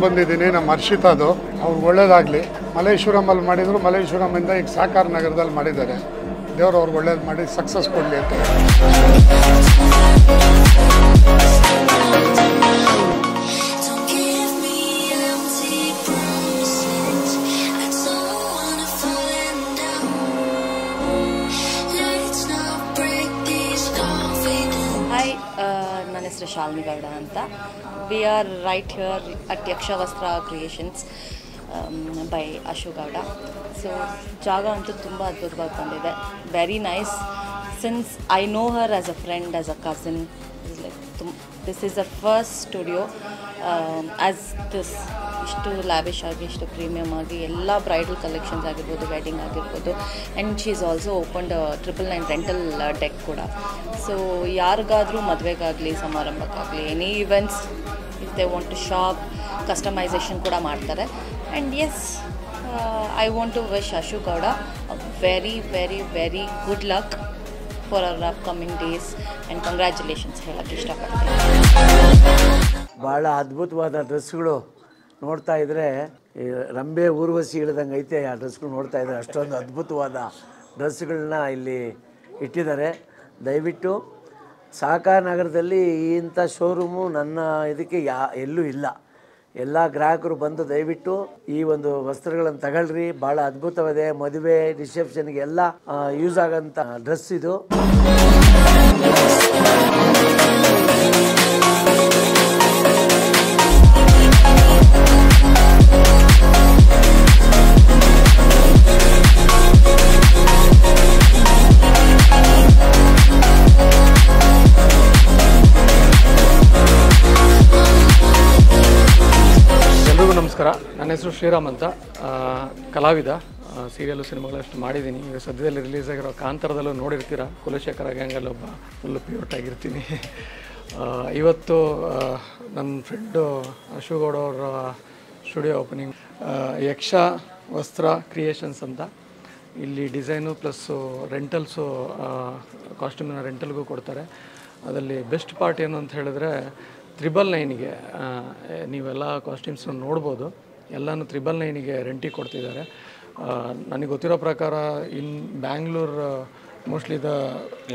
ತೊಗೊಂಬಂದಿದ್ದೀನಿ ನಮ್ಮ ಹರ್ಷಿತಾದು. ಅವ್ರಿಗೆ ಒಳ್ಳೇದಾಗಲಿ. ಮಲ್ಲೇಶ್ವರಮಲ್ಲಿ ಮಾಡಿದ್ರು, ಮಲ್ಲೇಶ್ವರಮಿಂದ ಈಗ ಸಾಕಾರ ನಗರದಲ್ಲಿ ಮಾಡಿದ್ದಾರೆ. ದೇವರು ಅವ್ರಿಗೆ ಒಳ್ಳೇದು ಮಾಡಿ ಸಕ್ಸಸ್ ಕೊಡಲಿ ಅಂತ. ನನ್ನ ಹೆಸರು ಶಾಲಿನಿ ಗೌಡ ಅಂತ. We are right here at Yakshavastra creations by Ashu Gowda. So ಜಾಗ ಅಂತೂ ತುಂಬ ಅದ್ಭುತವಾಗಿ ಬಂದಿದೆ. Very nice. Since I know her as a friend, as a cousin. This is a first studio as this. ಇಷ್ಟು ಲ್ಯಾವಿಶ್ ಆಗಿ, ಇಷ್ಟು ಪ್ರೀಮಿಯಮ್ ಆಗಿ ಎಲ್ಲ ಬ್ರೈಡಲ್ ಕಲೆಕ್ಷನ್ಸ್ ಆಗಿರ್ಬೋದು, ವೆಡ್ಡಿಂಗ್ ಆಗಿರ್ಬೋದು. And she is also opened 999 rental deck ಕೂಡ. So ಯಾರಿಗಾದರೂ ಮದುವೆಗಾಗಲಿ, ಸಮಾರಂಭಕ್ಕಾಗಲಿ, any events if they want to shop, customisation ಕೂಡ ಮಾಡ್ತಾರೆ. And yes, I want to wish Ashu Gowda a very very very good luck for our upcoming days and congratulations ಹೇಳೋಕ್ಕೆ ಇಷ್ಟಪಡ್ತೀನಿ. ಭಾಳ ಅದ್ಭುತವಾದ ಡ್ರೆಸ್ಗಳು ನೋಡ್ತಾ ಇದ್ದರೆ ರಂಬೆ ಊರ್ವಶಿ ಇಳ್ದಂಗೆ ಐತೆ. ಆ ಡ್ರೆಸ್ಗಳು ನೋಡ್ತಾ ಇದ್ದಾರೆ. ಅಷ್ಟೊಂದು ಅದ್ಭುತವಾದ ಡ್ರೆಸ್ಗಳನ್ನ ಇಲ್ಲಿ ಇಟ್ಟಿದ್ದಾರೆ. ದಯವಿಟ್ಟು ಸಾಕಾರ ನಗರದಲ್ಲಿ ಇಂಥ ಶೋರೂಮು ನನ್ನ ಇದಕ್ಕೆ ಎಲ್ಲೂ ಇಲ್ಲ. ಎಲ್ಲ ಗ್ರಾಹಕರು ಬಂದು ದಯವಿಟ್ಟು ಈ ಒಂದು ವಸ್ತ್ರಗಳನ್ನು ತಗೊಳ್ರಿ. ಭಾಳ ಅದ್ಭುತವಾಗಿದೆ. ಮದುವೆ, ರಿಸೆಪ್ಷನ್ಗೆ ಎಲ್ಲ ಯೂಸ್ ಆಗೋಂಥ ಡ್ರೆಸ್ ಇದು. ನಮಸ್ಕಾರ. ನನ್ನ ಹೆಸರು ಶ್ರೀರಾಮ್ ಅಂತ. ಕಲಾವಿದ. ಸೀರಿಯಲ್ಲು, ಸಿನಿಮಾಗಳಷ್ಟು ಮಾಡಿದ್ದೀನಿ. ಈಗ ಸದ್ಯದಲ್ಲಿ ರಿಲೀಸ್ ಆಗಿರೋ ಕಾಂತಾರದಲ್ಲೂ ನೋಡಿರ್ತೀರ. ಕುಲಶೇಖರ ಗ್ಯಾಂಗಲ್ಲಿ ಒಬ್ಬ ಫುಲ್ಲು ಪ್ಯೂರ್ಟ್ ಆಗಿರ್ತೀನಿ. ಇವತ್ತು ನನ್ನ ಫ್ರೆಂಡು ಅಶು ಗೌಡ ಅವರ ಸ್ಟುಡಿಯೋ ಓಪನಿಂಗ್. ಯಕ್ಷ ವಸ್ತ್ರ ಕ್ರಿಯೇಷನ್ಸ್ ಅಂತ. ಇಲ್ಲಿ ಡಿಸೈನು ಪ್ಲಸ್ಸು ರೆಂಟಲ್ಸು, ಕಾಸ್ಟ್ಯೂಮಿನ ರೆಂಟಲ್ಗೂ ಕೊಡ್ತಾರೆ. ಅದರಲ್ಲಿ ಬೆಸ್ಟ್ ಪಾರ್ಟ್ ಏನು ಅಂತ ಹೇಳಿದ್ರೆ 999ಗೆ ನೀವೆಲ್ಲ ಕಾಸ್ಟ್ಯೂಮ್ಸ್ನ ನೋಡ್ಬೋದು. ಎಲ್ಲನೂ 999ಗೆ ರೆಂಟಿಗೆ ಕೊಡ್ತಿದ್ದಾರೆ. ನನಗೆ ಗೊತ್ತಿರೋ ಪ್ರಕಾರ ಬ್ಯಾಂಗ್ಳೂರು ಮೋಸ್ಟ್ಲಿ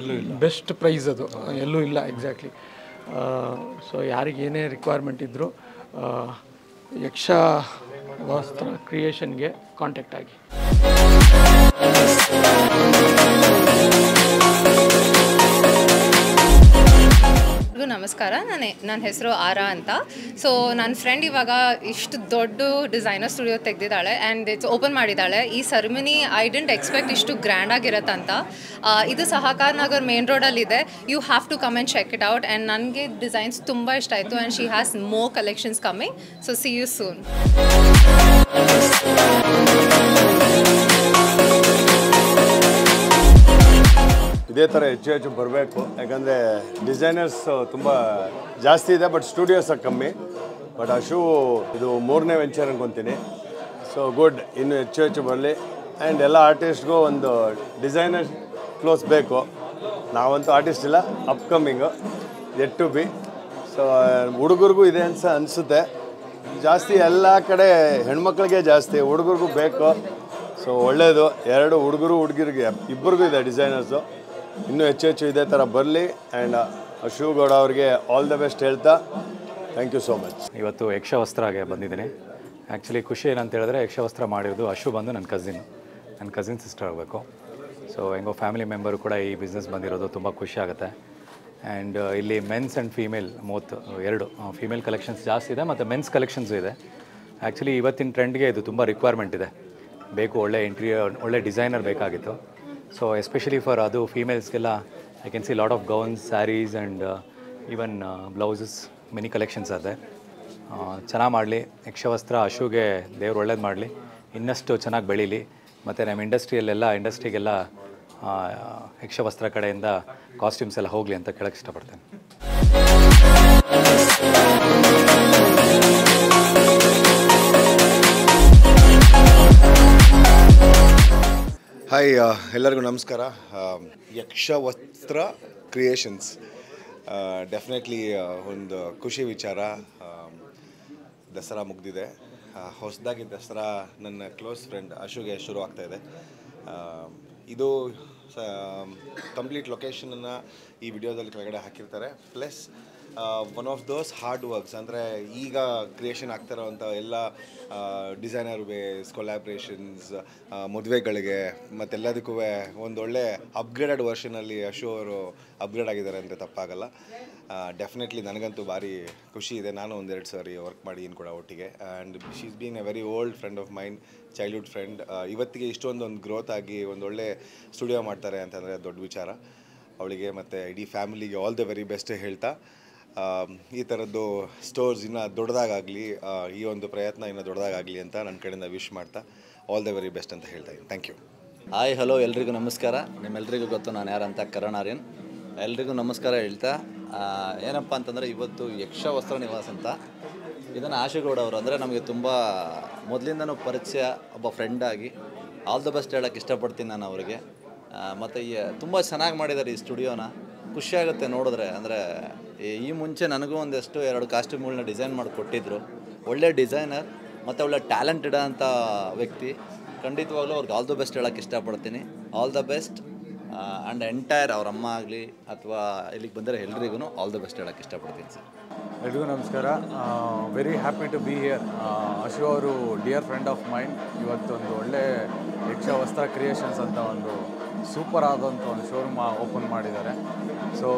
ಎಲ್ಲೂ ಇಲ್ಲ, ಬೆಸ್ಟ್ ಪ್ರೈಸ್ ಅದು, ಎಲ್ಲೂ ಇಲ್ಲ ಎಕ್ಸಾಕ್ಟ್ಲಿ. ಸೊ ಯಾರಿಗೆ ಏನೇ ರಿಕ್ವೈರ್ಮೆಂಟ್ ಇದ್ದರೂ ಯಕ್ಷ ವಸ್ತ್ರ ಕ್ರಿಯೇಷನ್ಗೆ ಕಾಂಟ್ಯಾಕ್ಟ್ ಆಗಿ. ನಮಸ್ಕಾರ. ನನ್ನ ಹೆಸರು ಆರಾ ಅಂತ. ಸೊ ನನ್ನ ಫ್ರೆಂಡ್ ಇವಾಗ ಇಷ್ಟು ದೊಡ್ಡ ಡಿಸೈನರ್ ಸ್ಟುಡಿಯೋ ತೆಗೆದಿದ್ದಾಳೆ ಆ್ಯಂಡ್ ಇಟ್ಸ್ ಓಪನ್ ಮಾಡಿದ್ದಾಳೆ. ಈ ಸೆರೆಮನಿ ಐ ಡಿಂಟ್ ಎಕ್ಸ್ಪೆಕ್ಟ್ ಇಷ್ಟು ಗ್ರ್ಯಾಂಡ್ ಆಗಿರತ್ತಂತ. ಇದು ಸಹಕಾರ ನಗರ್ ಮೇನ್ ರೋಡಲ್ಲಿದೆ. You have to come and check it out. And ನನಗೆ ಡಿಸೈನ್ಸ್ ತುಂಬ ಇಷ್ಟ ಆಯಿತು and she has more collections coming. So see you soon. ಇದೇ ಥರ ಹೆಚ್ಚು ಬರಬೇಕು. ಯಾಕಂದರೆ ಡಿಸೈನರ್ಸ್ ತುಂಬ ಜಾಸ್ತಿ ಇದೆ, ಬಟ್ ಸ್ಟುಡಿಯೋಸ ಕಮ್ಮಿ. ಬಟ್ ಅಶು ಇದು 3ನೇ ವೆಂಚರ್ ಅನ್ಕೊತೀನಿ. ಸೊ ಗುಡ್, ಇನ್ನು ಹೆಚ್ಚು ಬರಲಿ. ಆ್ಯಂಡ್ ಎಲ್ಲ ಆರ್ಟಿಸ್ಟ್ಗೂ ಒಂದು ಡಿಸೈನರ್ ಕ್ಲೋಸ್ ಬೇಕು. ನಾವಂತೂ ಆರ್ಟಿಸ್ಟ್ ಇಲ್ಲ, upcoming, yet to be. So ಹುಡುಗರಿಗೂ ಇದೆ ಅನಿಸುತ್ತೆ. ಜಾಸ್ತಿ ಎಲ್ಲ ಕಡೆ ಹೆಣ್ಮಕ್ಳಿಗೆ ಜಾಸ್ತಿ, ಹುಡುಗರಿಗೂ ಬೇಕು. ಸೊ ಒಳ್ಳೆಯದು. 2 ಹುಡುಗರು ಹುಡುಗಿರಿಗೆ ಇಬ್ಬರಿಗೂ ಇದೆ ಡಿಸೈನರ್ಸು. ಇನ್ನೂ ಹೆಚ್ಚು ಇದೇ ಥರ ಬರಲಿ. ಆ್ಯಂಡ್ ಅಶು ಗೌಡ ಅವ್ರಿಗೆ ಆಲ್ ದ ಬೆಸ್ಟ್ ಹೇಳ್ತಾ ಥ್ಯಾಂಕ್ ಯು ಸೋ ಮಚ್. ಇವತ್ತು ಯಕ್ಷವಸ್ತ್ರಗೆ ಬಂದಿದ್ದೀನಿ. ಆ್ಯಕ್ಚುಲಿ ಖುಷಿ ಏನಂತ ಹೇಳಿದ್ರೆ, ಯಕ್ಷವಸ್ತ್ರ ಮಾಡಿರೋದು ಅಶು ಬಂದು ನನ್ನ ಕಸಿನ್ ಸಿಸ್ಟರ್ ಆಗಬೇಕು. ಸೊ ಹೆಂಗೋ ಫ್ಯಾಮಿಲಿ ಮೆಂಬರು ಕೂಡ ಈ ಬಿಸ್ನೆಸ್ ಬಂದಿರೋದು ತುಂಬ ಖುಷಿ ಆಗುತ್ತೆ. ಆ್ಯಂಡ್ ಇಲ್ಲಿ men's and female 2 female collections ಜಾಸ್ತಿ ಇದೆ ಮತ್ತು ಮೆನ್ಸ್ ಕಲೆಕ್ಷನ್ಸು ಇದೆ. ಆ್ಯಕ್ಚುಲಿ ಇವತ್ತಿನ ಟ್ರೆಂಡ್ಗೆ ಇದು ತುಂಬ ರಿಕ್ವೈರ್ಮೆಂಟ್ ಇದೆ. ಒಳ್ಳೆ ಇಂಟೀರಿಯರ್, ಒಳ್ಳೆ ಡಿಸೈನರ್ ಬೇಕಾಗಿತ್ತು. ಸೊ ಎಸ್ಪೆಷಲಿ ಫಾರ್ ಅದು ಫೀಮೇಲ್ಸ್ಗೆಲ್ಲ I can see lot of gowns, saris and even blouses, many collections ಇದೆ. ಚೆನ್ನಾಗಿ ಮಾಡಲಿ. ಯಕ್ಷವಸ್ತ್ರ ಅಶುಗೆ ದೇವ್ರು ಒಳ್ಳೇದು ಮಾಡಲಿ, ಇನ್ನಷ್ಟು ಚೆನ್ನಾಗಿ ಬೆಳೀಲಿ. ಮತ್ತು ನಮ್ಮ ಇಂಡಸ್ಟ್ರಿಗೆಲ್ಲ ಯಕ್ಷವಸ್ತ್ರ ಕಡೆಯಿಂದ ಕಾಸ್ಟ್ಯೂಮ್ಸ್ ಎಲ್ಲ ಹೋಗಲಿ ಅಂತ ಕೇಳೋಕ್ಕೆ ಇಷ್ಟಪಡ್ತೇನೆ. ಹಾಯ್, ಎಲ್ಲರಿಗೂ ನಮಸ್ಕಾರ. ಯಕ್ಷವಸ್ತ್ರ ಕ್ರಿಯೇಷನ್ಸ್ ಡೆಫಿನೆಟ್ಲಿ ಒಂದು ಖುಷಿ ವಿಚಾರ. ದಸರಾ ಮುಗಿದಿದೆ. ಹೊಸದಾಗಿ ದಸರಾ ನನ್ನ ಕ್ಲೋಸ್ ಫ್ರೆಂಡ್ ಅಶುಗೆ ಶುರು ಆಗ್ತಾಯಿದೆ. ಇದು ಕಂಪ್ಲೀಟ್ ಲೊಕೇಶನನ್ನು ಈ ವಿಡಿಯೋದಲ್ಲಿ ಕೆಳಗಡೆ ಹಾಕಿರ್ತಾರೆ. Plus one of those hard works ಅಂದರೆ ಈಗ ಕ್ರಿಯೇಷನ್ ಆಗ್ತಿರೋವಂಥ ಎಲ್ಲ ಡಿಸೈನರ್ ವೇಸ್, ಕೊಲ್ಯಾಬ್ರೇಷನ್ಸ್, ಮದುವೆಗಳಿಗೆ ಮತ್ತೆಲ್ಲದಕ್ಕೂ ಒಂದೊಳ್ಳೆ ಅಪ್ಗ್ರೇಡೆಡ್ ವರ್ಷನಲ್ಲಿ ಅಶು ಅವರು ಅಪ್ಗ್ರೇಡ್ ಆಗಿದ್ದಾರೆ ಅಂದರೆ ತಪ್ಪಾಗಲ್ಲ. ಡೆಫಿನೆಟ್ಲಿ ನನಗಂತೂ ಭಾರಿ ಖುಷಿ ಇದೆ. ನಾನು ಒಂದೆರಡು ಸಾರಿ ವರ್ಕ್ ಮಾಡಿದ್ದೀನಿ ಕೂಡ ಒಟ್ಟಿಗೆ. And she is been a very old friend of mind, childhood friend. ಇವತ್ತಿಗೆ ಇಷ್ಟೊಂದು ಗ್ರೋತ್ ಆಗಿ ಒಂದೊಳ್ಳೆ ಸ್ಟುಡಿಯೋ ಮಾಡ್ತಾರೆ ಅಂತಂದರೆ ದೊಡ್ಡ ವಿಚಾರ. ಅವಳಿಗೆ ಮತ್ತು ಇಡೀ ಫ್ಯಾಮಿಲಿಗೆ ಆಲ್ ದ ವೆರಿ ಬೆಸ್ಟ್ ಹೇಳ್ತಾ, ಈ ಥರದ್ದು ಸ್ಟೋರ್ಸ್ ಇನ್ನೂ ದೊಡ್ಡದಾಗಲಿ, ಈ ಒಂದು ಪ್ರಯತ್ನ ಇನ್ನೂ ದೊಡ್ಡದಾಗಲಿ ಅಂತ ನನ್ನ ಕಡೆಯಿಂದ ವಿಶ್ ಮಾಡ್ತಾ ಆಲ್ ದ ವೆರಿ ಬೆಸ್ಟ್ ಅಂತ ಹೇಳ್ತಾ ಇದ್ದೀನಿ. Thank you. ಹಾಯ್, ಹಲೋ, ಎಲ್ರಿಗೂ ನಮಸ್ಕಾರ. ನಿಮ್ಮೆಲ್ರಿಗೂ ಗೊತ್ತು ನಾನು ಯಾರಂತ, ಕರಣ್ ಆರ್ಯನ್. ಎಲ್ರಿಗೂ ನಮಸ್ಕಾರ ಹೇಳ್ತಾ, ಏನಪ್ಪ ಅಂತಂದರೆ ಇವತ್ತು ಯಕ್ಷ ವಸ್ತ್ರ ನಿವಾಸ ಅಂತ, ಇದನ್ನು ಆಶುಗೌಡ ಅವರು ಅಂದರೆ ನಮಗೆ ತುಂಬ ಮೊದಲಿಂದನೂ ಪರಿಚಯ, ಒಬ್ಬ ಫ್ರೆಂಡಾಗಿ ಆಲ್ ದ ಬೆಸ್ಟ್ ಹೇಳೋಕ್ಕೆ ಇಷ್ಟಪಡ್ತೀನಿ ನಾನು ಅವರಿಗೆ. ಮತ್ತು ತುಂಬ ಚೆನ್ನಾಗಿ ಮಾಡಿದ್ದಾರೆ ಈ ಸ್ಟುಡಿಯೋನ. ಖುಷಿಯಾಗುತ್ತೆ ನೋಡಿದ್ರೆ. ಅಂದರೆ ಈ ಮುಂಚೆ ನನಗೂ ಒಂದಷ್ಟು 2 ಕಾಸ್ಟ್ಯೂಮ್ಗಳನ್ನ ಡಿಸೈನ್ ಮಾಡಿ ಕೊಟ್ಟಿದ್ದರು. ಒಳ್ಳೆ ಡಿಸೈನರ್ ಮತ್ತು ಒಳ್ಳೆ ಟ್ಯಾಲೆಂಟೆಡ್ ಅಂತ ವ್ಯಕ್ತಿ. ಖಂಡಿತವಾಗ್ಲೂ ಅವ್ರಿಗೆ ಆಲ್ ದ ಬೆಸ್ಟ್ ಹೇಳೋಕ್ಕೆ ಇಷ್ಟಪಡ್ತೀನಿ. All the best and entire ಅವ್ರ ಅಮ್ಮ ಆಗಲಿ ಅಥವಾ ಇಲ್ಲಿಗೆ ಬಂದರೆ ಎಲ್ರಿಗೂ ಆಲ್ ದ ಬೆಸ್ಟ್ ಹೇಳೋಕ್ಕೆ ಇಷ್ಟಪಡ್ತೀನಿ ಸರ್. ಎಲ್ರಿಗೂ ನಮಸ್ಕಾರ. Very happy to be here. Ashu ಅವರು ಡಿಯರ್ ಫ್ರೆಂಡ್ ಆಫ್ ಮೈಂಡ್. ಇವತ್ತೊಂದು ಒಳ್ಳೆ ಯಕ್ಷ ವಸ್ತ್ರ ಕ್ರಿಯೇಷನ್ಸ್ ಅಂತ ಒಂದು ಸೂಪರ್ ಆದಂಥ ಒಂದು ಶೋರೂಮ್ ಓಪನ್ ಮಾಡಿದ್ದಾರೆ. So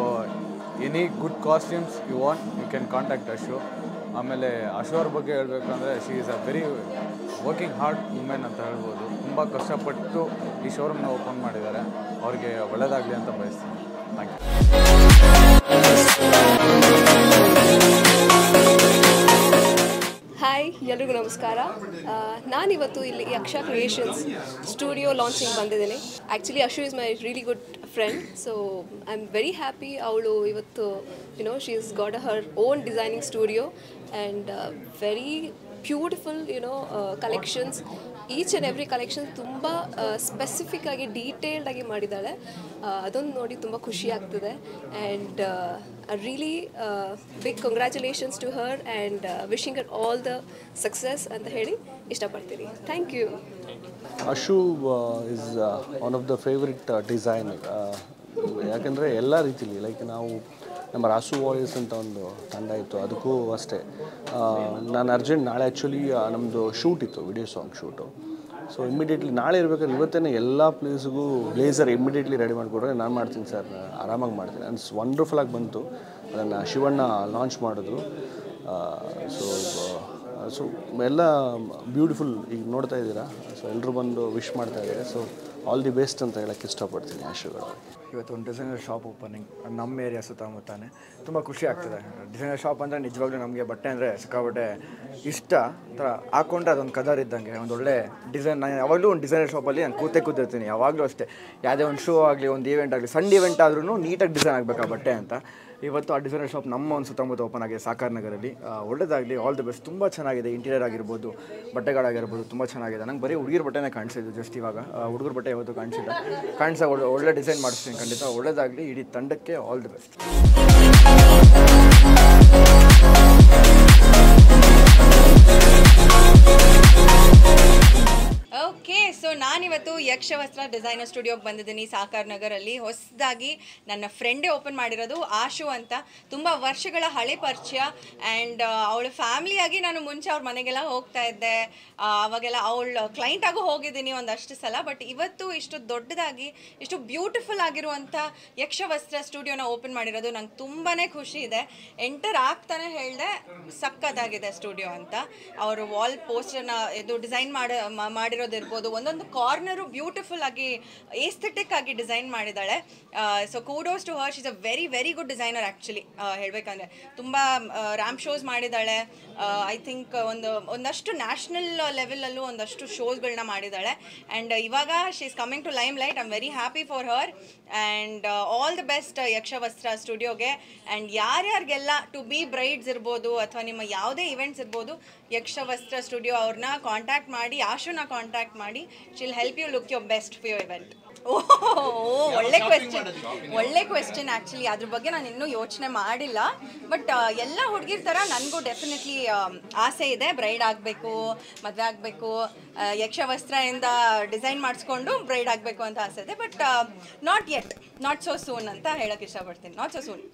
any good costumes you want, you can contact Ashu. ಆಮೇಲೆ ಅಶು ಅವ್ರ ಬಗ್ಗೆ ಹೇಳಬೇಕು ಅಂದರೆ she is a very working hard women ಅಂತ ಹೇಳ್ಬೋದು. ತುಂಬ ಕಷ್ಟಪಟ್ಟು ಈ ಶೋರೂಮ್ನ ಓಪನ್ ಮಾಡಿದ್ದಾರೆ. ಅವ್ರಿಗೆ ಒಳ್ಳೆಯದಾಗಲಿ ಅಂತ ಬಯಸ್ತೀನಿ. Thank you. ಹಾಯ್, ಎಲ್ರಿಗೂ ನಮಸ್ಕಾರ. ನಾನಿವತ್ತು ಇಲ್ಲಿ ಯಕ್ಷ ಕ್ರಿಯೇಷನ್ಸ್ ಸ್ಟುಡಿಯೋ ಲಾಂಚಿಂಗ್ ಬಂದಿದ್ದೀನಿ. Actually Ashu is my really good friend. So I am very happy. ಅವಳು ಇವತ್ತು she is got her own designing studio and very beautiful collections. Each and every collection ತುಂಬ ಸ್ಪೆಸಿಫಿಕ್ಕಾಗಿ ಡೀಟೇಲ್ಡಾಗಿ ಮಾಡಿದ್ದಾಳೆ. ಅದೊಂದು ನೋಡಿ ತುಂಬ ಖುಷಿ ಆಗ್ತದೆ. And really big congratulations to her and wishing her all the success ಅಂತ ಹೇಳಿ ಇಷ್ಟಪಡ್ತೀನಿ. Thank you. Ashu is one of the favourite designer. ಯಾಕೆಂದರೆ ಎಲ್ಲ ರೀತಿಲಿ ಲೈಕ್ ನಾವು ನಮ್ಮ ರಾಸು ವಾಯ್ಸ್ ಅಂತ ಒಂದು ತಂಡ ಇತ್ತು, ಅದಕ್ಕೂ ಅಷ್ಟೇ. ನಾನು ಅರ್ಜೆಂಟ್ ನಾಳೆ ಆ್ಯಕ್ಚುಲಿ ನಮ್ಮದು ಶೂಟ್ ಇತ್ತು, video song shoot. So immediately ನಾಳೆ ಇರಬೇಕಾದ್ರೆ ಇವತ್ತೇ ಎಲ್ಲ ಪ್ಲೇಸ್ಗೂ ಬ್ಲೇಸರ್ ಇಮ್ಮಿಡಿಯೇಟ್ಲಿ ರೆಡಿ ಮಾಡಿಕೊಡ್ರೆ ನಾನು ಮಾಡ್ತೀನಿ ಸರ್, ಆರಾಮಾಗಿ ಮಾಡ್ತೀನಿ. ಆ್ಯಂಡ್ ವಂಡರ್ಫುಲ್ಲಾಗಿ ಬಂತು. ಅದನ್ನು ಶಿವಣ್ಣ ಲಾಂಚ್ ಮಾಡಿದ್ರು. ಸೊ ಎಲ್ಲ ಬ್ಯೂಟಿಫುಲ್ ಈಗ ನೋಡ್ತಾ ಇದ್ದೀರಾ. ಸೊ ಎಲ್ಲರೂ ಬಂದು ವಿಶ್ ಮಾಡ್ತಾ ಇದ್ದಾರೆ. ಸೊ ಆಲ್ ದಿ ಬೆಸ್ಟ್ ಅಂತ ಹೇಳೋಕ್ಕೆ ಇಷ್ಟಪಡ್ತೀನಿ ಆಶುಗಳು. ಇವತ್ತು ಒಂದು ಡಿಸೈನರ್ ಶಾಪ್ ಓಪನಿಂಗ್ ನಮ್ಮ ಏರಿಯಾ ಸುತ್ತಮುತ್ತಾನೆ. ತುಂಬ ಖುಷಿ ಆಗ್ತದೆ. ಡಿಸೈನರ್ ಶಾಪ್ ಅಂದರೆ ನಿಜವಾಗ್ಲೂ ನಮಗೆ ಬಟ್ಟೆ ಅಂದರೆ ಸಿಕ್ಕಾಬಟ್ಟೆ ಇಷ್ಟ. ಥರ ಹಾಕ್ಕೊಂಡ್ರೆ ಅದೊಂದು ಕದರ್ ಇದ್ದಂಗೆ. ಒಂದು ಒಳ್ಳೆ ಡಿಸೈನ್. ನಾನು ಯಾವಾಗಲೂ ಒಂದು ಡಿಸೈನರ್ ಶಾಪಲ್ಲಿ ನಾನು ಕೂತಿರ್ತೀನಿ ಯಾವಾಗಲೂ ಅಷ್ಟೇ. ಯಾವುದೇ ಒಂದು ಶೋ ಆಗಲಿ, ಒಂದು ಈವೆಂಟ್ ಆಗಲಿ, ಸಣ್ಣ ಈವೆಂಟ್ ಆದ್ರೂ ನೀಟಾಗಿ ಡಿಸೈನ್ ಆಗಬೇಕು ಆ ಬಟ್ಟೆ ಅಂತ. ಇವತ್ತು ಆ ಡಿಸೈನರ್ ಶಾಪ್ ನಮ್ಮ ಒಂದು ಸುತ್ತಮುತ್ತ ಓಪನ್ ಆಗಿದೆ ಸಾಕಾರ್ ನಗರಲ್ಲಿ. ಒಳ್ಳೆಯದಾಗಲಿ, ಆಲ್ ದಿ ಬೆಸ್ಟ್. ತುಂಬ ಚೆನ್ನಾಗಿದೆ. ಇಂಟೀರಿಯರ್ ಆಗಿರ್ಬೋದು, ಬಟ್ಟೆಗಳಾಗಿರ್ಬೋದು ತುಂಬ ಚೆನ್ನಾಗಿದೆ. ನಂಗೆ ಬರೀ ಹುಡುಗಿರ ಬಟ್ಟೆನೇ ಕಾಣಿಸಿದ್ದು ಜಸ್ಟ್ ಇವಾಗ. ಹುಡುಗರ ಬಟ್ಟೆ ಯಾವತ್ತೂ ಕಾಣಿಸಿಲ್ಲ. ಒಳ್ಳೆ ಡಿಸೈನ್ ಮಾಡಿಸ್ತೀನಿ ಖಂಡಿತ. ಒಳ್ಳೆಯದಾಗಲಿ. ಇಡೀ ತಂಡಕ್ಕೆ all the best. Okay, so ನಾನಿವತ್ತು ಯಕ್ಷವಸ್ತ್ರ ಡಿಸೈನರ್ ಸ್ಟುಡಿಯೋಗೆ ಬಂದಿದ್ದೀನಿ ಸಾಕಾರ್ ನಗರಲ್ಲಿ. ಹೊಸದಾಗಿ ನನ್ನ ಫ್ರೆಂಡೇ ಓಪನ್ ಮಾಡಿರೋದು, ಆಶು ಅಂತ. ತುಂಬ ವರ್ಷಗಳ ಹಳೆ ಪರಿಚಯ. ಆ್ಯಂಡ್ ಅವಳ ಫ್ಯಾಮಿಲಿಯಾಗಿ ನಾನು ಮುಂಚೆ ಅವ್ರ ಮನೆಗೆಲ್ಲ ಹೋಗ್ತಾ ಇದ್ದೆ. ಅವಾಗೆಲ್ಲ ಅವಳ ಕ್ಲೈಂಟಾಗೂ ಹೋಗಿದ್ದೀನಿ ಒಂದಷ್ಟು ಸಲ. ಬಟ್ ಇವತ್ತು ಇಷ್ಟು ದೊಡ್ಡದಾಗಿ, ಇಷ್ಟು ಬ್ಯೂಟಿಫುಲ್ ಆಗಿರುವಂಥ ಯಕ್ಷವಸ್ತ್ರ ಸ್ಟುಡಿಯೋನ ಓಪನ್ ಮಾಡಿರೋದು ನಂಗೆ ತುಂಬಾ ಖುಷಿ ಇದೆ. ಎಂಟರ್ ಆಗ್ತಾನೆ ಹೇಳಿದೆ ಸಕ್ಕತ್ತಾಗಿದೆ ಸ್ಟುಡಿಯೋ ಅಂತ. ಅವರು ವಾಲ್ ಪೋಸ್ಟರ್ನ ಇದು ಡಿಸೈನ್ ಮಾಡಿರೋದಿರ್ಬೋದು, ಒಂದೊಂದು ಕಾರ್ನರು ಬ್ಯೂಟಿಫುಲ್ ಆಗಿ ಏಸ್ಥೆಟಿಕ್ ಆಗಿ ಡಿಸೈನ್ ಮಾಡಿದ್ದಾಳೆ. So kudos to her. She is a very very good designer actually ಹೇಳಬೇಕಂದ್ರೆ. ತುಂಬ ರ್ಯಾಂಪ್ ಶೋಸ್ ಮಾಡಿದ್ದಾಳೆ. ಐ ಥಿಂಕ್ ಒಂದಷ್ಟು ನ್ಯಾಷನಲ್ ಲೆವೆಲಲ್ಲೂ ಒಂದಷ್ಟು ಶೋಸ್ಗಳನ್ನ ಮಾಡಿದ್ದಾಳೆ. ಆ್ಯಂಡ್ ಇವಾಗ she is coming to limelight. I am very happy for her. And all the best Yakshavastra ಸ್ಟುಡಿಯೋಗೆ. ಆ್ಯಂಡ್ ಯಾರ್ಯಾರಿಗೆಲ್ಲ ಟು ಬಿ ಬ್ರೈಡ್ಸ್ ಇರ್ಬೋದು ಅಥವಾ ನಿಮ್ಮ ಯಾವುದೇ ಇವೆಂಟ್ಸ್ ಇರ್ಬೋದು, ಯಕ್ಷವಸ್ತ್ರ ಸ್ಟುಡಿಯೋ ಅವ್ರನ್ನ ಕಾಂಟ್ಯಾಕ್ಟ್ ಮಾಡಿ, ಆಶುನ ಕಾಂಟ್ಯಾಕ್ಟ್ ಮಾಡಿ. She will help you look your best for your event. ಒಳ್ಳೆ ಕ್ವೆಶ್ಚನ್ ಆ್ಯಕ್ಚುಲಿ. ಅದ್ರ ಬಗ್ಗೆ ನಾನು ಇನ್ನೂ ಯೋಚನೆ ಮಾಡಿಲ್ಲ. ಬಟ್ ಎಲ್ಲ ಹುಡುಗಿರ ಥರ ನನಗೂ ಡೆಫಿನೆಟ್ಲಿ ಆಸೆ ಇದೆ, ಬ್ರೈಡ್ ಆಗಬೇಕು, ಮದುವೆ ಆಗಬೇಕು, ಯಕ್ಷವಸ್ತ್ರದಿಂದ ಡಿಸೈನ್ ಮಾಡಿಸ್ಕೊಂಡು ಬ್ರೈಡ್ ಆಗಬೇಕು ಅಂತ ಆಸೆ ಇದೆ. But not yet, not so soon ಅಂತ ಹೇಳಕ್ಕೆ ಇಷ್ಟಪಡ್ತೀನಿ. Not so soon.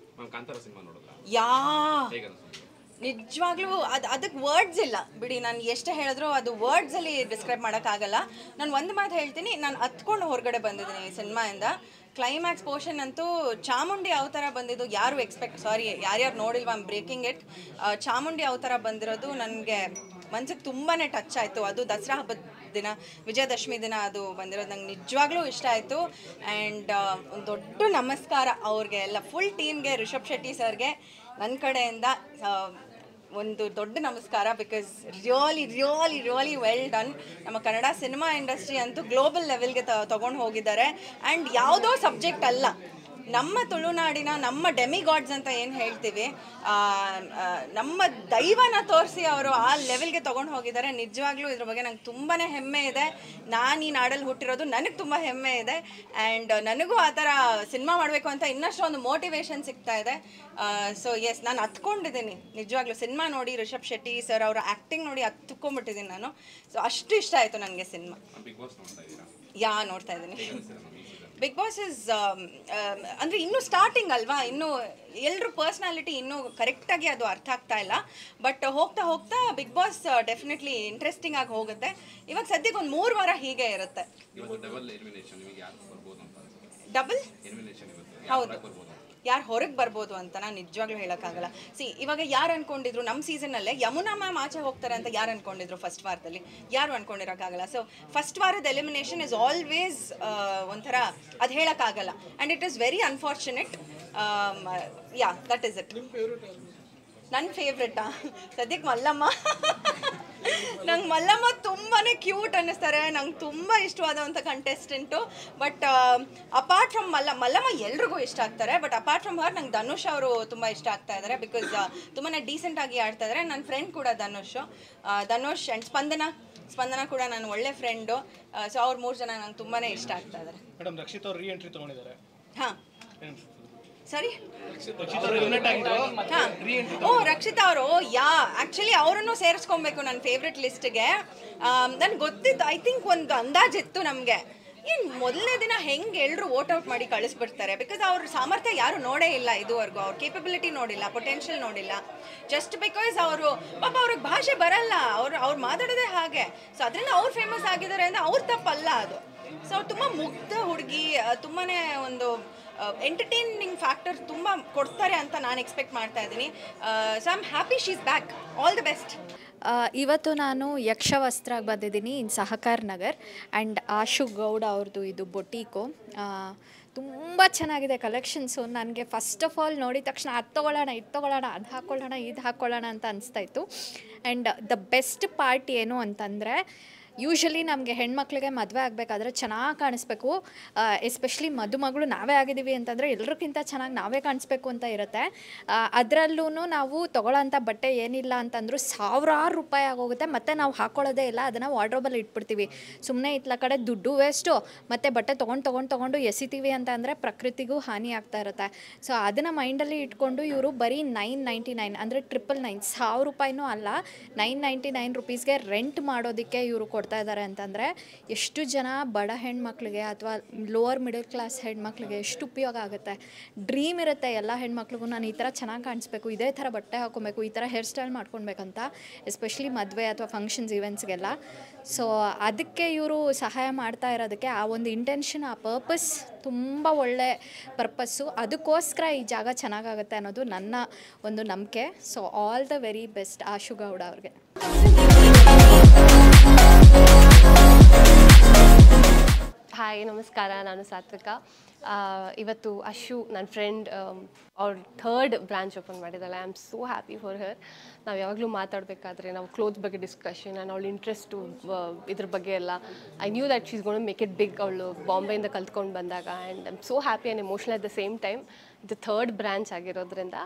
ನಿಜವಾಗ್ಲೂ ಅದಕ್ಕೆ ವರ್ಡ್ಸ್ ಇಲ್ಲ ಬಿಡಿ. ನಾನು ಎಷ್ಟೇ ಹೇಳಿದ್ರು ಅದು ವರ್ಡ್ಸಲ್ಲಿ ಡಿಸ್ಕ್ರೈಬ್ ಮಾಡೋಕ್ಕಾಗಲ್ಲ. ನಾನು ಒಂದು ಮಾತು ಹೇಳ್ತೀನಿ, ನಾನು ಹತ್ಕೊಂಡು ಹೊರಗಡೆ ಬಂದಿದ್ದೀನಿ ಈ ಸಿನಿಮಾಯಿಂದ. ಕ್ಲೈಮ್ಯಾಕ್ಸ್ ಪೋರ್ಷನ್ ಅಂತೂ ಚಾಮುಂಡಿ ಅವತಾರ ಬಂದಿದ್ದು ಯಾರು ಯಾರ್ಯಾರು ನೋಡಿಲ್ವಾ, ಐಮ್ ಬ್ರೇಕಿಂಗ್ ಇಟ್. ಚಾಮುಂಡಿ ಅವತಾರ ಬಂದಿರೋದು ನನಗೆ ಮನ್ಸಿಗೆ ತುಂಬಾ ಟಚ್ ಆಯಿತು. ಅದು ದಸರಾ ಹಬ್ಬದ ದಿನ, ವಿಜಯದಶಮಿ ದಿನ ಅದು ಬಂದಿರೋದು ನಂಗೆ ನಿಜವಾಗ್ಲೂ ಇಷ್ಟ ಆಯಿತು. ಆ್ಯಂಡ್ ಒಂದು ದೊಡ್ಡ ನಮಸ್ಕಾರ ಅವ್ರಿಗೆ ಎಲ್ಲ ಫುಲ್ ಟೀಮ್ಗೆ, ರಿಷಬ್ ಶೆಟ್ಟಿ ಸರ್ಗೆ ನನ್ನ ಕಡೆಯಿಂದ ಒಂದು ದೊಡ್ಡ ನಮಸ್ಕಾರ. Because really well done. ನಮ್ಮ ಕನ್ನಡ ಸಿನಿಮಾ ಇಂಡಸ್ಟ್ರಿ ಅಂತೂ ಗ್ಲೋಬಲ್ ಲೆವೆಲ್ಗೆ ತೊಗೊಂಡು ಹೋಗಿದ್ದಾರೆ. ಆ್ಯಂಡ್ ಯಾವುದೋ ಸಬ್ಜೆಕ್ಟ್ ಅಲ್ಲ, ನಮ್ಮ ತುಳುನಾಡಿನ ನಮ್ಮ ಡೆಮಿಗಾಡ್ಸ್ ಅಂತ ಏನು ಹೇಳ್ತೀವಿ, ನಮ್ಮ ದೈವನ ತೋರಿಸಿ ಅವರು ಆ ಲೆವೆಲ್ಗೆ ತೊಗೊಂಡು ಹೋಗಿದ್ದಾರೆ. ನಿಜವಾಗ್ಲೂ ಇದ್ರ ಬಗ್ಗೆ ನಂಗೆ ತುಂಬಾ ಹೆಮ್ಮೆ ಇದೆ. ನಾನು ಈ ನಾಡಲ್ಲಿ ಹುಟ್ಟಿರೋದು ನನಗೆ ತುಂಬ ಹೆಮ್ಮೆ ಇದೆ. ಆ್ಯಂಡ್ ನನಗೂ ಆ ಥರ ಸಿನಿಮಾ ಮಾಡಬೇಕು ಅಂತ ಇನ್ನಷ್ಟು ಒಂದು ಮೋಟಿವೇಶನ್ ಸಿಗ್ತಾ ಇದೆ. ಸೊ ಎಸ್, ನಾನು ಹತ್ಕೊಂಡಿದ್ದೀನಿ ನಿಜವಾಗ್ಲೂ. ಸಿನಿಮಾ ನೋಡಿ ರಿಷಬ್ ಶೆಟ್ಟಿ ಸರ್ ಅವರ ಆ್ಯಕ್ಟಿಂಗ್ ನೋಡಿ ಹತ್ಕೊಂಡ್ಬಿಟ್ಟಿದ್ದೀನಿ ನಾನು. ಸೊ ಅಷ್ಟು ಇಷ್ಟ ಆಯಿತು ನನಗೆ ಸಿನಿಮಾ. ನೋಡ್ತಾ ಇದ್ದೀನಿ. ಬಿಗ್ ಬಾಸ್ ಇಸ್ ಅಂದರೆ ಇನ್ನೂ ಸ್ಟಾರ್ಟಿಂಗ್ ಅಲ್ವಾ, ಇನ್ನೂ ಎಲ್ಲರೂ ಪರ್ಸ್ನಾಲಿಟಿ ಇನ್ನೂ ಕರೆಕ್ಟಾಗಿ ಅದು ಅರ್ಥ ಆಗ್ತಾ ಇಲ್ಲ. ಬಟ್ ಹೋಗ್ತಾ ಹೋಗ್ತಾ ಬಿಗ್ ಬಾಸ್ ಡೆಫಿನೆಟ್ಲಿ ಇಂಟ್ರೆಸ್ಟಿಂಗ್ ಆಗಿ ಹೋಗುತ್ತೆ. ಇವಾಗ ಸದ್ಯಕ್ಕೆ ಒಂದು 3 ವಾರ ಹೀಗೆ ಇರುತ್ತೆ. ಡಬಲ್ ಹೌದು, ಯಾರು ಹೊರಗೆ ಬರ್ಬೋದು ಅಂತ ನಾನು ನಿಜವಾಗ್ಲೂ ಹೇಳೋಕ್ಕಾಗಲ್ಲ. ಇವಾಗ ಯಾರು ಅನ್ಕೊಂಡಿದ್ರು ನಮ್ಮ ಸೀಸನ್ನಲ್ಲೇ ಯಮುನಾ ಮ್ಯಾಮ್ ಆಚೆ ಹೋಗ್ತಾರೆ ಅಂತ ಯಾರು ಅನ್ಕೊಂಡಿದ್ರು ಫಸ್ಟ್ ವಾರದಲ್ಲಿ? ಯಾರು ಅನ್ಕೊಂಡಿರೋಕ್ಕಾಗಲ್ಲ. ಸೊ ಫಸ್ಟ್ ವಾರದ ಎಲಿಮಿನೇಷನ್ ಇಸ್ ಆಲ್ವೇಸ್ ಒಂಥರ ಅದು ಹೇಳೋಕ್ಕಾಗಲ್ಲ. And it is very unfortunate. That is it. ನನ್ನ ಫೇವ್ರೆಟಾ ಸದ್ಯಕ್ಕೆ ಮಲ್ಲಮ್ಮ. ನಂಗೆ ಮಲ್ಲಮ್ಮ ತುಂಬಾ ಕ್ಯೂಟ್ ಅನ್ನಿಸ್ತಾರೆ. ನಂಗೆ ತುಂಬ ಇಷ್ಟವಾದಂಥ contestant. But apart from Mallamma ಎಲ್ರಿಗೂ ಇಷ್ಟ ಆಗ್ತಾರೆ. ಬಟ್ ಅಪಾರ್ಟ್ ಫ್ರಮ್ ಹರ್ ನಂಗೆ ಧನುಷ್ ಅವರು ತುಂಬ ಇಷ್ಟ ಆಗ್ತಾ ಇದ್ದಾರೆ. ಬಿಕಾಸ್ ತುಂಬಾ ಡೀಸೆಂಟಾಗಿ ಆಡ್ತಾ ಇದ್ದಾರೆ. ನನ್ನ ಫ್ರೆಂಡ್ ಕೂಡ ಧನುಷ್ ಆ್ಯಂಡ್ ಸ್ಪಂದನ ಕೂಡ ನನ್ನ ಒಳ್ಳೆ ಫ್ರೆಂಡು. ಸೊ ಅವ್ರು 3 ಜನ ನಂಗೆ ತುಂಬಾ ಇಷ್ಟ ಆಗ್ತಾ ಇದ್ದಾರೆ. ಮೇಡಮ್, ರಕ್ಷಿತ್ ಅವರು ರೀಎಂಟ್ರಿ ತೊಗೊಂಡಿದ್ದಾರೆ. ಹಾಂ ಸರಿ, ರಕ್ಷಿತಾ ಅವರು ಆ್ಯಕ್ಚುಲಿ ಅವರನ್ನು ಸೇರಿಸ್ಕೊಬೇಕು ನನ್ನ ಫೇವ್ರೆಟ್ ಲಿಸ್ಟ್ಗೆ. ನನಗೆ ಗೊತ್ತಿತ್ತು, ಐ ಥಿಂಕ್ ಒಂದು ಅಂದಾಜಿತ್ತು ನಮಗೆ. ಏನು ಮೊದಲನೇ ದಿನ ಹೆಂಗೆ ಎಲ್ಲರೂ ಔಟ್ ಮಾಡಿ ಕಳಿಸ್ಬಿಡ್ತಾರೆ. ಬಿಕಾಸ್ ಅವ್ರ ಸಾಮರ್ಥ್ಯ ಯಾರು ನೋಡೇ ಇಲ್ಲ ಇದುವರೆಗೂ. ಅವ್ರ ಕೇಪಬಿಲಿಟಿ ನೋಡಿಲ್ಲ, ಪೊಟೆನ್ಷಿಯಲ್ ನೋಡಿಲ್ಲ. ಜಸ್ಟ್ ಬಿಕಾಸ್ ಅವರು ಪಾಪ ಅವ್ರಿಗೆ ಭಾಷೆ ಬರಲ್ಲ, ಅವ್ರು ಮಾತಾಡೋದೇ ಹಾಗೆ. ಸೊ ಅದರಿಂದ ಅವ್ರು ಫೇಮಸ್ ಆಗಿದ್ದಾರೆ ಅಂದರೆ ಅವ್ರ ತಪ್ಪಲ್ಲ ಅದು. ಸೊ ಅವ್ರು ತುಂಬ ಮುಗ್ಧ ಹುಡುಗಿ, ತುಂಬಾ ಒಂದು ಎಂಟರ್ಟೈನಿಂಗ್ ಫ್ಯಾಕ್ಟರ್ ತುಂಬ ಕೊಡ್ತಾರೆ ಅಂತ ನಾನು ಎಕ್ಸ್ಪೆಕ್ಟ್ ಮಾಡ್ತಾ ಇದ್ದೀನಿ. So I am happy she is back. All the best. ಇವತ್ತು ನಾನು ಯಕ್ಷವಸ್ತ್ರಕ್ಕೆ ಬಂದಿದ್ದೀನಿ ಇನ್ ಸಹಕಾರ್ ನಗರ್. ಆ್ಯಂಡ್ ಆಶು ಗೌಡ ಅವ್ರದ್ದು ಇದು ಬೊಟೀಕು. ತುಂಬ ಚೆನ್ನಾಗಿದೆ ಕಲೆಕ್ಷನ್ಸು. ನನಗೆ ಫಸ್ಟ್ ಆಫ್ ಆಲ್ ನೋಡಿದ ತಕ್ಷಣ ಅದು ತೊಗೊಳ್ಳೋಣ, ಇದು ತೊಗೊಳ್ಳೋಣ, ಅದು ಹಾಕ್ಕೊಳ್ಳೋಣ, ಇದು ಹಾಕ್ಕೊಳ್ಳೋಣ ಅಂತ ಅನಿಸ್ತಾಯಿತ್ತು. ಆ್ಯಂಡ್ ದ ಬೆಸ್ಟ್ ಪಾರ್ಟ್ ಏನು ಅಂತಂದರೆ, ಯೂಶ್ವಲಿ ನಮಗೆ ಹೆಣ್ಮಕ್ಳಿಗೆ ಮದುವೆ ಆಗಬೇಕಾದ್ರೆ ಚೆನ್ನಾಗಿ ಕಾಣಿಸ್ಬೇಕು. ಎಸ್ಪೆಷಲಿ ಮದುಮಗಳು ನಾವೇ ಆಗಿದ್ದೀವಿ ಅಂತಂದರೆ ಎಲ್ರಿಗಿಂತ ಚೆನ್ನಾಗಿ ನಾವೇ ಕಾಣಿಸ್ಬೇಕು ಅಂತ ಇರುತ್ತೆ. ಅದರಲ್ಲೂ ನಾವು ತೊಗೊಳ್ಳೋಂಥ ಬಟ್ಟೆ ಏನಿಲ್ಲ ಅಂತಂದರೂ ಸಾವಿರಾರು ರೂಪಾಯಿ ಆಗೋಗುತ್ತೆ. ಮತ್ತು ನಾವು ಹಾಕ್ಕೊಳ್ಳೋದೇ ಇಲ್ಲ, ಅದನ್ನು ವಾರ್ಡ್ರೋಬಲ್ಲಿ ಇಟ್ಬಿಡ್ತೀವಿ. ಸುಮ್ಮನೆ ಇತ್ಲ ಕಡೆ ದುಡ್ಡು ವೇಸ್ಟು, ಮತ್ತು ಬಟ್ಟೆ ತೊಗೊಂಡು ಎಸಿತೀವಿ ಅಂತ ಅಂದರೆ ಪ್ರಕೃತಿಗೂ ಹಾನಿ ಆಗ್ತಾ ಇರುತ್ತೆ. ಸೊ ಅದನ್ನು ಮೈಂಡಲ್ಲಿ ಇಟ್ಕೊಂಡು ಇವರು ಬರೀ 999 ಅಂದರೆ 999 1000 ರೂಪಾಯಿನೂ ಅಲ್ಲ, 999 ರುಪೀಸ್ಗೆ ರೆಂಟ್ ಮಾಡೋದಕ್ಕೆ ಇವರು ಕೊಡ್ತಾ ಇದ್ದಾರೆ ಅಂತಂದರೆ ಎಷ್ಟು ಜನ ಬಡ ಹೆಣ್ಮಕ್ಳಿಗೆ ಅಥವಾ ಲೋವರ್ ಮಿಡಲ್ ಕ್ಲಾಸ್ ಹೆಣ್ಮಕ್ಳಿಗೆ ಎಷ್ಟು ಉಪಯೋಗ ಆಗುತ್ತೆ. ಡ್ರೀಮ್ ಇರುತ್ತೆ ಎಲ್ಲ ಹೆಣ್ಮಕ್ಳಿಗೂ, ನಾನು ಈ ಥರ ಚೆನ್ನಾಗಿ ಕಾಣಿಸ್ಬೇಕು, ಇದೇ ಥರ ಬಟ್ಟೆ ಹಾಕ್ಕೊಬೇಕು, ಈ ಥರ ಹೇರ್ ಸ್ಟೈಲ್ ಮಾಡ್ಕೊಳ್ಬೇಕಂತ, ಎಸ್ಪೆಷಲಿ ಮದುವೆ ಅಥವಾ ಫಂಕ್ಷನ್ಸ್ ಇವೆಂಟ್ಸ್ಗೆಲ್ಲ. ಸೊ ಅದಕ್ಕೆ ಇವರು ಸಹಾಯ ಮಾಡ್ತಾ ಇರೋದಕ್ಕೆ ಆ ಒಂದು ಇಂಟೆನ್ಷನ್, ಆ ಪರ್ಪಸ್ ತುಂಬ ಒಳ್ಳೆ ಪರ್ಪಸ್ಸು. ಅದಕ್ಕೋಸ್ಕರ ಈ ಜಾಗ ಚೆನ್ನಾಗಾಗುತ್ತೆ ಅನ್ನೋದು ನನ್ನ ಒಂದು ನಂಬಿಕೆ. So all the very best Ashu Gowda ಅವ್ರಿಗೆ. ಹಾಯ್, ನಮಸ್ಕಾರ. ನಾನು ಸಾತ್ವಿಕ. ಇವತ್ತು ಅಶು ನನ್ನ ಫ್ರೆಂಡ್ ಅವ್ರ 3rd ಬ್ರಾಂಚ್ ಓಪನ್ ಮಾಡಿದ್ದಾಳೆ. I am so happy for ಹರ್. ನಾವು ಯಾವಾಗಲೂ ಮಾತಾಡಬೇಕಾದ್ರೆ ನಾವು ಕ್ಲೋತ್ ಬಗ್ಗೆ ಡಿಸ್ಕಷನ್ ಆ್ಯಂಡ್ ಅವಳ ಇಂಟ್ರೆಸ್ಟು ಇದ್ರ ಬಗ್ಗೆ ಎಲ್ಲ, I knew that she's gonna make it big. ಅವಳು ಬಾಂಬೆಯಿಂದ ಕಲ್ತ್ಕೊಂಡು ಬಂದಾಗ. And I am so happy and emotional at the same time. ಇದು 3rd ಬ್ರಾಂಚ್ ಆಗಿರೋದ್ರಿಂದ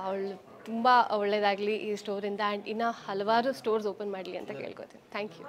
ಅವಳು ತುಂಬ ಒಳ್ಳೆಯದಾಗಲಿ ಈ ಸ್ಟೋರಿಂದ. ಆ್ಯಂಡ್ ಇನ್ನೂ ಹಲವಾರು ಸ್ಟೋರ್ಸ್ ಓಪನ್ ಮಾಡಲಿ ಅಂತ ಕೇಳ್ಕೊತೀನಿ. Thank you.